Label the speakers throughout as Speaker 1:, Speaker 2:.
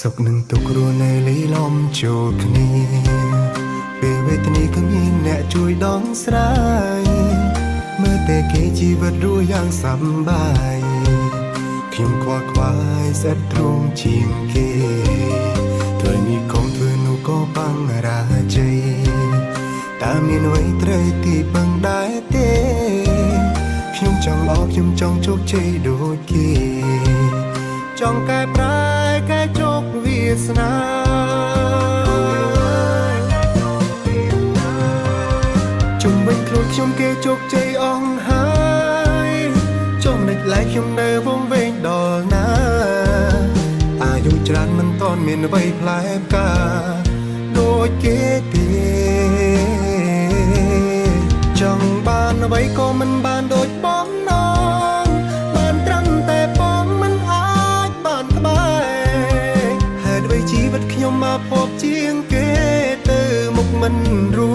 Speaker 1: សុខនឹងទុក្ខរស់នៅលីលំចូលគ្នាពេលវេទនាគ្មានអ្នកជួយដងស្រាយមើលតែគេជីវិតរស់យ៉ាងសប្បាយខ្ញុំខ្វល់ខ្វាយស្អិតទ្រង់ជាងគេធ្វើនេះកុំធ្វើនោះក៏បាំងរាជ័យតើមានអ្វីត្រូវទីពឹងដែរទេខ្ញុំចង់ល្អខ្ញុំចង់ជោគជ័យដូចគេចង់កែប្រែកែជោគវាសនាជុំវិញខ្លួនខ្ញុំគេជោគជ័យអស់ហើយចំណុចឡែកខ្ញុំនៅវង្វេងដល់ណាអាយុច្រើនមិនទាន់មានអ្វីផ្លែផ្កាដូចគេទេចង់បានអ្វីក៏មិនបានដូចបងណងបានត្រឹមតែបងមិនអាចបានក្បែរហេតុអ្វីជីវិតខ្ញុំមកភពជាងគេទៅមុខមិនរួ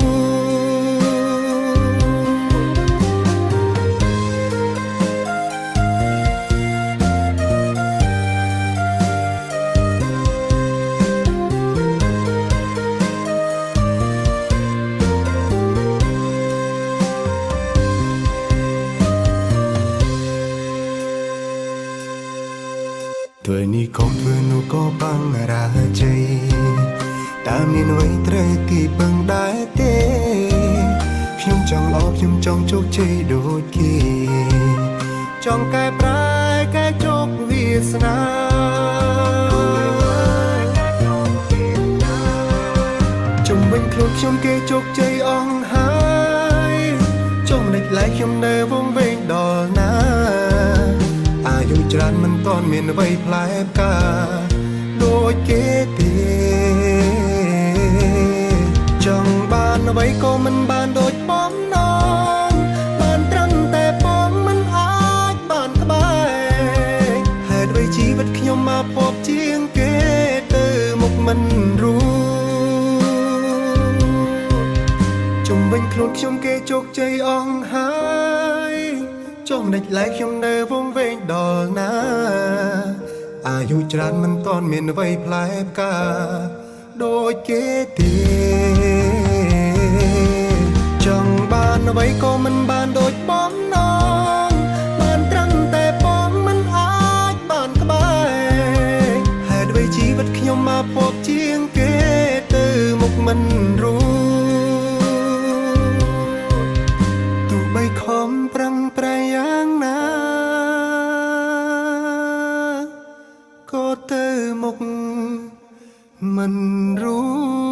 Speaker 1: ធ្វើនេះកុំធ្វើនោះក៏បាំងរាជ័យតើមានអ្វីត្រូវទីពឹងដែរទេខ្ញុំចង់ល្អខ្ញុំចង់ជោគជ័យដូចគេចង់កែប្រែកែជោគវាសនាជុំវិញខ្លួនខ្ញុំគេជោគជ័យអស់ហើយចំណុចឡែកខ្ញុំនៅវង្វេងដល់ណាអាយុច្រើនមិនទាន់មានអ្វីផ្លែផ្កាដូចគេទេចង់បានអ្វីក៏មិនបានដូចបងណងបានត្រឹមតែបងមិនអាចបានក្បែរហេតុអ្វីជីវិតខ្ញុំមកភពជាងគេទៅមុខមិនរួជុំវិញខ្លួនខ្ញុំគេជោគជ័យអស់ហើយចំណុចឡែកខ្ញុំនៅវង្វេងដល់ណាអាយុច្រើនមិនទាន់មានអ្វីផ្លែផ្កាដូចគេទេចង់បានអ្វីក៏មិនបានដូចបងណងបានត្រឹមតែបងមិនអាចបានក្បែរហេតុអ្វីជីវិតខ្ញុំមកភពជាងគេទៅមុខមិនរួទោះបីខំប្រឹងប្រែងយ៉ាងណាក៏ទៅមុខមិនរួ